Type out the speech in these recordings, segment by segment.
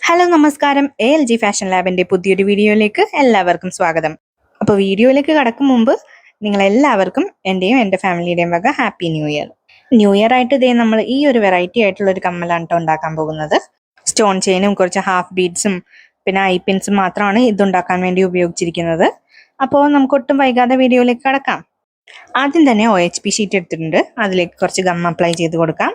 Hello നമസ്കാരം. ALG fashion ലാബിന്റെ പുതിയൊരു വീഡിയോയിലേക്ക് എല്ലാവർക്കും സ്വാഗതം. അപ്പോൾ വീഡിയോയിലേക്ക് കടക്കും മുമ്പ് നിങ്ങൾ എല്ലാവർക്കും എൻ്റെയും എൻ്റെ ഫാമിലിയുടെയും വക happy new year. New year ആയിട്ട് ഇതേ നമ്മൾ ഈ ഒരു വെറൈറ്റി ആയിട്ടുള്ള ഒരു കമ്മലാണ് കേട്ടോ ഉണ്ടാക്കാൻ പോകുന്നത്. സ്റ്റോൺ ചെയിനും കുറച്ച് ഹാഫ് ബീഡ്സും പിന്നെ ഐ പിൻസും മാത്രമാണ് ഇതുണ്ടാക്കാൻ വേണ്ടി ഉപയോഗിച്ചിരിക്കുന്നത്. അപ്പോൾ നമുക്ക് ഒട്ടും വൈകാതെ വീഡിയോയിലേക്ക് കടക്കാം. ആദ്യം തന്നെ OHP ഷീറ്റ് എടുത്തിട്ടുണ്ട്, അതിലേക്ക് കുറച്ച് ഗം അപ്ലൈ ചെയ്ത് കൊടുക്കാം.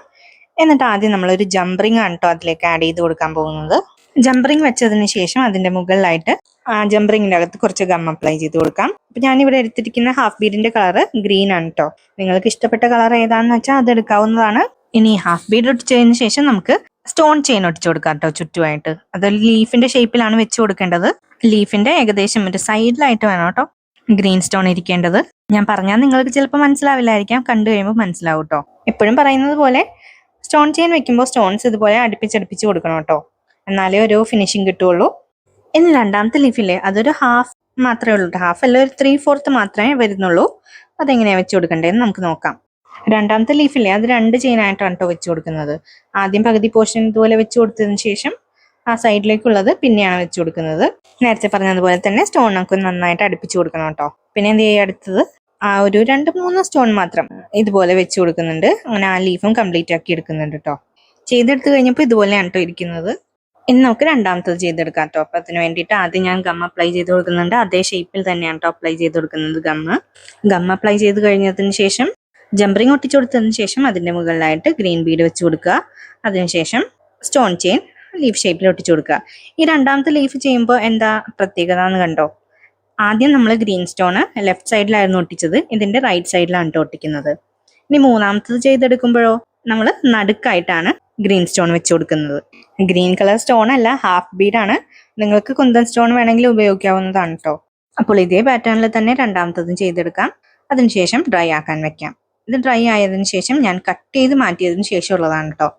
എന്നിട്ട് ആദ്യം നമ്മളൊരു ജംപറിംഗ് ആണ് കേട്ടോ അതിലേക്ക് ആഡ് ചെയ്ത് കൊടുക്കാൻ പോകുന്നത്. ജംപറിംഗ് വെച്ചതിന് ശേഷം അതിന്റെ മുകളിലായിട്ട് ആ ജംപറിംഗിന്റെ അകത്ത് കുറച്ച് ഗം അപ്ലൈ ചെയ്ത് കൊടുക്കാം. അപ്പൊ ഞാനിവിടെ എടുത്തിരിക്കുന്ന ഹാഫ് ബീഡിന്റെ കളർ ഗ്രീൻ ആണ് കേട്ടോ. നിങ്ങൾക്ക് ഇഷ്ടപ്പെട്ട കളർ ഏതാണെന്ന് വെച്ചാൽ അത് എടുക്കാവുന്നതാണ്. ഇനി ഹാഫ് ബീഡ് ഒട്ടിച്ചതിന് ശേഷം നമുക്ക് സ്റ്റോൺ ചെയിൻ ഒട്ടിച്ചു കൊടുക്കാം കേട്ടോ ചുറ്റുമായിട്ട്. അതൊരു ലീഫിന്റെ ഷേപ്പിലാണ് വെച്ച് കൊടുക്കേണ്ടത്. ലീഫിന്റെ ഏകദേശം ഒരു സൈഡിലായിട്ട് വേണം കേട്ടോ ഗ്രീൻ സ്റ്റോൺ ഇരിക്കേണ്ടത്. ഞാൻ പറഞ്ഞാൽ നിങ്ങൾക്ക് ചിലപ്പോൾ മനസ്സിലാവില്ലായിരിക്കാം, കണ്ടു കഴിയുമ്പോൾ മനസ്സിലാവും കേട്ടോ. എപ്പോഴും പറയുന്നത് പോലെ സ്റ്റോൺ ചെയിൻ വെക്കുമ്പോൾ സ്റ്റോൺസ് ഇതുപോലെ അടുപ്പിച്ചടുപ്പിച്ച് കൊടുക്കണം കേട്ടോ, എന്നാലേ ഒരു ഫിനിഷിങ് കിട്ടുള്ളൂ. ഇനി രണ്ടാമത്തെ ലീഫില്ലേ, അതൊരു ഹാഫ് മാത്രമേ ഉള്ളൂ, ഹാഫ് അല്ല ഒരു 3/4 മാത്രമേ വരുന്നുള്ളൂ. അതെങ്ങനെയാണ് വെച്ച് കൊടുക്കേണ്ടതെന്ന് നമുക്ക് നോക്കാം. രണ്ടാമത്തെ ലീഫില്ലേ, അത് 2 ചെയിനായിട്ടാണ് കേട്ടോ വെച്ച് കൊടുക്കുന്നത്. ആദ്യം പകുതി പോർഷൻ ഇതുപോലെ വെച്ച് കൊടുത്തതിന് ശേഷം ആ സൈഡിലേക്കുള്ളത് പിന്നെയാണ് വെച്ച് കൊടുക്കുന്നത്. നേരത്തെ പറഞ്ഞതുപോലെ തന്നെ സ്റ്റോണൊക്കെ നന്നായിട്ട് അടുപ്പിച്ച് കൊടുക്കണം കേട്ടോ. പിന്നെ എന്ത് ചെയ്യുക, അടുത്തത് ആ ഒരു 2-3 സ്റ്റോൺ മാത്രം ഇതുപോലെ വെച്ച് കൊടുക്കുന്നുണ്ട്. അങ്ങനെ ആ ലീഫും കംപ്ലീറ്റ് ആക്കി എടുക്കുന്നുണ്ട് കേട്ടോ. ചെയ്തെടുത്ത് കഴിഞ്ഞപ്പോൾ ഇതുപോലെയാണ് കേട്ടോ ഇരിക്കുന്നത്. ഇനി നമുക്ക് രണ്ടാമത്തത് ചെയ്തെടുക്കാം കേട്ടോ. അപ്പൊ അതിന് വേണ്ടിയിട്ട് ആദ്യം ഞാൻ ഗം അപ്ലൈ ചെയ്ത് കൊടുക്കുന്നുണ്ട്. അതേ ഷേപ്പിൽ തന്നെയാണ് കേട്ടോ അപ്ലൈ ചെയ്ത് കൊടുക്കുന്നത്. ഗം അപ്ലൈ ചെയ്ത് കഴിഞ്ഞതിന് ശേഷം ജംപറിംഗ് ഒട്ടിച്ചു കൊടുത്തതിന് ശേഷം അതിന്റെ മുകളിലായിട്ട് ഗ്രീൻ ബീഡ് വെച്ച് കൊടുക്കുക. അതിനുശേഷം സ്റ്റോൺ ചെയിൻ ലീഫ് ഷേപ്പിൽ ഒട്ടിച്ചു കൊടുക്കുക. ഈ രണ്ടാമത്തെ ലീഫ് ചെയ്യുമ്പോൾ എന്താ പ്രത്യേകത എന്ന് കണ്ടോ? ആദ്യം നമ്മൾ ഗ്രീൻ സ്റ്റോണ് ലെഫ്റ്റ് സൈഡിലായിരുന്നു ഒട്ടിച്ചത്, ഇതിന്റെ റൈറ്റ് സൈഡിലാണ് കേട്ടോ ഒട്ടിക്കുന്നത്. ഇനി മൂന്നാമത്തത് ചെയ്തെടുക്കുമ്പോഴോ നമ്മൾ നടുക്കായിട്ടാണ് ഗ്രീൻ സ്റ്റോൺ വെച്ച് കൊടുക്കുന്നത്. ഗ്രീൻ കളർ സ്റ്റോൺ അല്ല, ഹാഫ് ബീഡാണ്. നിങ്ങൾക്ക് കുന്തൻ സ്റ്റോൺ വേണമെങ്കിൽ ഉപയോഗിക്കാവുന്നതാണ് കേട്ടോ. അപ്പോൾ ഇതേ പാറ്റേണിൽ തന്നെ രണ്ടാമത്തതും ചെയ്തെടുക്കാം. അതിനുശേഷം ഡ്രൈ ആക്കാൻ വെക്കാം. ഇത് ഡ്രൈ ആയതിനു ശേഷം ഞാൻ കട്ട് ചെയ്ത് മാറ്റിയതിന് ശേഷം ഉള്ളതാണ് കേട്ടോ.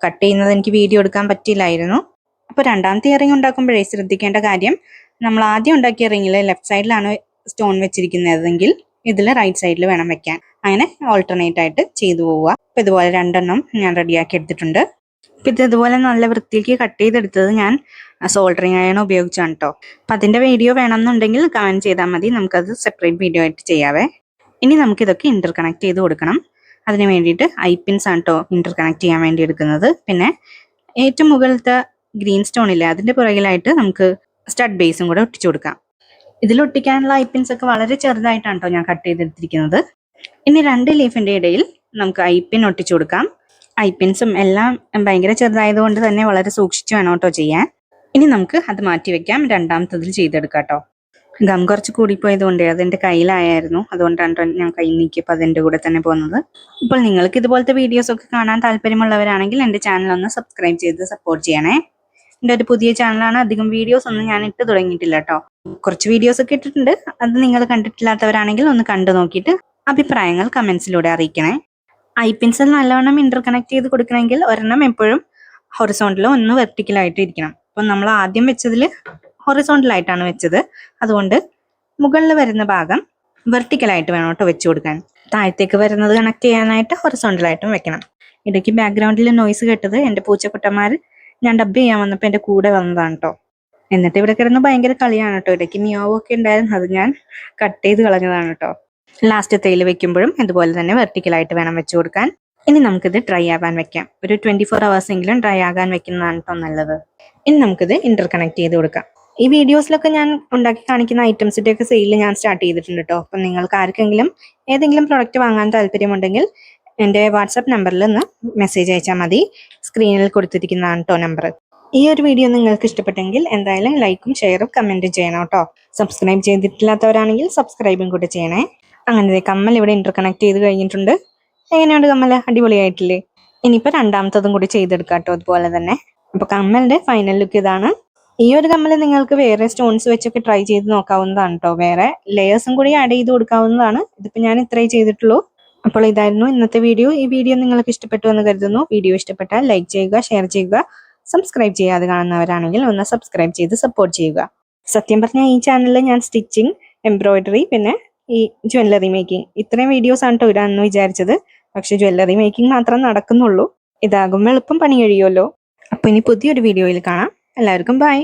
കട്ട് ചെയ്യുന്നത് എനിക്ക് വീഡിയോ എടുക്കാൻ പറ്റില്ലായിരുന്നു. അപ്പോൾ രണ്ടാമത്തെ ഇയറിംഗ് ഉണ്ടാക്കുമ്പോഴേ ശ്രദ്ധിക്കേണ്ട കാര്യം, നമ്മൾ ആദ്യം ഉണ്ടാക്കിയ റിങ്ങിൽ ലെഫ്റ്റ് സൈഡിലാണ് സ്റ്റോൺ വെച്ചിരിക്കുന്നതെങ്കിൽ ഇതിൽ റൈറ്റ് സൈഡിൽ വേണം വെക്കാൻ. അങ്ങനെ ഓൾട്ടർനേറ്റ് ആയിട്ട് ചെയ്തു പോവുക. അപ്പൊ ഇതുപോലെ 2 ഞാൻ റെഡിയാക്കി എടുത്തിട്ടുണ്ട്. ഇപ്പൊ ഇതുപോലെ നല്ല വൃത്തിക്ക് കട്ട് ചെയ്തെടുത്തത് ഞാൻ സോൾഡറിങ് അയൺ ഉപയോഗിച്ചാണ് കേട്ടോ. അപ്പൊ അതിന്റെ വീഡിയോ വേണമെന്നുണ്ടെങ്കിൽ കമന്റ് ചെയ്താൽ മതി, നമുക്കത് സെപ്പറേറ്റ് വീഡിയോ ആയിട്ട് ചെയ്യാവേ. ഇനി നമുക്കിതൊക്കെ ഇന്റർ കണക്ട് ചെയ്ത് കൊടുക്കണം. അതിന് വേണ്ടിയിട്ട് ഐ പിൻസ് ആണ് കേട്ടോ ഇന്റർ കണക്ട് ചെയ്യാൻ വേണ്ടി എടുക്കുന്നത്. പിന്നെ ഏറ്റവും മുകളിലത്തെ ഗ്രീൻ സ്റ്റോൺ ഇല്ലേ, അതിന്റെ പുറകിലായിട്ട് നമുക്ക് സ്റ്റഡ് ബേസും കൂടെ ഒട്ടിച്ചു കൊടുക്കാം. ഇതിൽ ഒട്ടിക്കാനുള്ള ഐ പിൻസ് ഒക്കെ വളരെ ചെറുതായിട്ടാണ് കേട്ടോ ഞാൻ കട്ട് ചെയ്തെടുത്തിരിക്കുന്നത്. ഇനി 2 ലീഫിന്റെ ഇടയിൽ നമുക്ക് ഐ പിൻ ഒട്ടിച്ചു കൊടുക്കാം. ഐ പിൻസും എല്ലാം ഭയങ്കര ചെറുതായതുകൊണ്ട് തന്നെ വളരെ സൂക്ഷിച്ചു വേണം കേട്ടോ ചെയ്യാൻ. ഇനി നമുക്ക് അത് മാറ്റി വെക്കാം, രണ്ടാമത്തതിൽ ചെയ്തെടുക്കാം കേട്ടോ. ഗം കുറച്ച് കൂടിപ്പോയത് കൊണ്ട് അതെന്റെ കയ്യിലായിരുന്നു, അതുകൊണ്ടാണ് ഞാൻ കൈ നീക്കിയപ്പോൾ അതിന്റെ കൂടെ തന്നെ പോകുന്നത്. ഇപ്പോൾ നിങ്ങൾക്ക് ഇതുപോലത്തെ വീഡിയോസ് ഒക്കെ കാണാൻ താല്പര്യമുള്ളവരാണെങ്കിൽ എൻ്റെ ചാനൽ ഒന്ന് സബ്സ്ക്രൈബ് ചെയ്ത് സപ്പോർട്ട് ചെയ്യണേ. എൻ്റെ ഒരു പുതിയ ചാനലാണ്, അധികം വീഡിയോസ് ഒന്നും ഞാൻ ഇട്ട് തുടങ്ങിയിട്ടില്ല കേട്ടോ. കുറച്ച് വീഡിയോസ് ഒക്കെ ഇട്ടിട്ടുണ്ട്, അത് നിങ്ങൾ കണ്ടിട്ടില്ലാത്തവരാണെങ്കിൽ ഒന്ന് കണ്ടു നോക്കിയിട്ട് അഭിപ്രായങ്ങൾ കമന്റ്സിലൂടെ അറിയിക്കണേ. ഐ പിൻസിൽ നല്ലവണ്ണം ഇന്റർ കണക്ട് ചെയ്ത് കൊടുക്കണമെങ്കിൽ ഒരെണ്ണം എപ്പോഴും ഹൊറിസോണ്ടലും ഒന്ന് വെർട്ടിക്കലായിട്ട് ഇരിക്കണം. അപ്പം നമ്മൾ ആദ്യം വെച്ചതിൽ ഹൊറിസോണ്ടലായിട്ടാണ് വെച്ചത്, അതുകൊണ്ട് മുകളിൽ വരുന്ന ഭാഗം വെർട്ടിക്കലായിട്ട് വേണം കേട്ടോ വെച്ച് കൊടുക്കാൻ. താഴത്തേക്ക് വരുന്നത് കണക്ട് ചെയ്യാനായിട്ട് ഹൊറിസോണ്ടലായിട്ടും വെക്കണം. ഇടയ്ക്ക് ബാക്ക്ഗ്രൗണ്ടിൽ നോയ്സ് കേട്ടത് എൻ്റെ പൂച്ചക്കുട്ടന്മാർ ഞാൻ ഡബ് ചെയ്യാൻ വന്നപ്പോൾ എൻ്റെ കൂടെ വന്നതാണ് കേട്ടോ. എന്നിട്ട് ഇവിടെ കിടന്ന് ഭയങ്കര കളിയാണ് കേട്ടോ. ഇടയ്ക്ക് മിയാവും ഒക്കെ ഉണ്ടായിരുന്നു, അത് ഞാൻ കട്ട് ചെയ്ത് കളഞ്ഞതാണ് കേട്ടോ. ലാസ്റ്റ് തേയിൽ വെക്കുമ്പോഴും ഇതുപോലെ തന്നെ വെർട്ടിക്കലായിട്ട് വേണം വെച്ച് കൊടുക്കാൻ. ഇനി നമുക്കിത് ഡ്രൈ ആകാൻ വെക്കാം. ഒരു 24 hours എങ്കിലും ഡ്രൈ ആകാൻ വെക്കുന്നതാണ് കേട്ടോ നല്ലത്. ഇനി നമുക്കിത് ഇന്റർ കണക്ട് ചെയ്ത് കൊടുക്കാം. ഈ വീഡിയോസിലൊക്കെ ഞാൻ ഉണ്ടാക്കി കാണിക്കുന്ന ഐറ്റംസിന്റെ ഒക്കെ സെയിൽ ഞാൻ സ്റ്റാർട്ട് ചെയ്തിട്ടുണ്ട് കേട്ടോ. അപ്പം നിങ്ങൾക്ക് ആർക്കെങ്കിലും ഏതെങ്കിലും പ്രൊഡക്റ്റ് വാങ്ങാൻ താല്പര്യമുണ്ടെങ്കിൽ എൻ്റെ വാട്സാപ്പ് നമ്പറിൽ ഒന്ന് മെസ്സേജ് അയച്ചാൽ മതി. സ്ക്രീനിൽ കൊടുത്തിരിക്കുന്നതാണ് കേട്ടോ നമ്പർ. ഈ ഒരു വീഡിയോ നിങ്ങൾക്ക് ഇഷ്ടപ്പെട്ടെങ്കിൽ എന്തായാലും ലൈക്കും ഷെയറും കമന്റും ചെയ്യണം കേട്ടോ. സബ്സ്ക്രൈബ് ചെയ്തിട്ടില്ലാത്തവരാണെങ്കിൽ സബ്സ്ക്രൈബും കൂടെ ചെയ്യണേ. അങ്ങനെ കമ്മൽ ഇവിടെ ഇന്റർ കണക്ട് ചെയ്ത് കഴിഞ്ഞിട്ടുണ്ട്. എങ്ങനെയുണ്ട് കമ്മൽ? അടിപൊളിയായിട്ടില്ലേ? ഇനിയിപ്പോൾ രണ്ടാമത്തതും കൂടി ചെയ്തെടുക്കാം കേട്ടോ അതുപോലെ തന്നെ. അപ്പൊ കമ്മലിന്റെ ഫൈനൽ ലുക്ക് ഇതാണ്. ഈ ഒരു കമ്മൽ നിങ്ങൾക്ക് വേറെ സ്റ്റോൺസ് വെച്ചൊക്കെ ട്രൈ ചെയ്ത് നോക്കാവുന്നതാണ് കേട്ടോ. വേറെ ലെയേഴ്സും കൂടി ആഡ് ചെയ്ത് കൊടുക്കാവുന്നതാണ്. ഇതിപ്പോ ഞാൻ ഇത്രേ ചെയ്തിട്ടുള്ളൂ. അപ്പോൾ ഇതായിരുന്നു ഇന്നത്തെ വീഡിയോ. ഈ വീഡിയോ നിങ്ങൾക്ക് ഇഷ്ടപ്പെട്ടു എന്ന് കരുതുന്നു. വീഡിയോ ഇഷ്ടപ്പെട്ടാൽ ലൈക്ക് ചെയ്യുക, ഷെയർ ചെയ്യുക. സബ്സ്ക്രൈബ് ചെയ്യാതെ കാണുന്നവരാണെങ്കിൽ ഒന്ന് സബ്സ്ക്രൈബ് ചെയ്ത് സപ്പോർട്ട് ചെയ്യുക. സത്യം പറഞ്ഞാൽ ഈ ചാനലിൽ ഞാൻ സ്റ്റിച്ചിങ്, എംബ്രോയിഡറി, പിന്നെ ഈ ജ്വല്ലറി മേക്കിംഗ് ഇത്രയും വീഡിയോസ് ആണ് കേട്ടോ ഇടാന്ന് വിചാരിച്ചത്. പക്ഷെ ജ്വല്ലറി മേക്കിംഗ് മാത്രം നടക്കുന്നുള്ളൂ. ഇതാകുമ്പോൾ എളുപ്പം പണി കഴിയുമല്ലോ. അപ്പൊ ഇനി പുതിയൊരു വീഡിയോയിൽ കാണാം. എല്ലാവർക്കും ബൈ.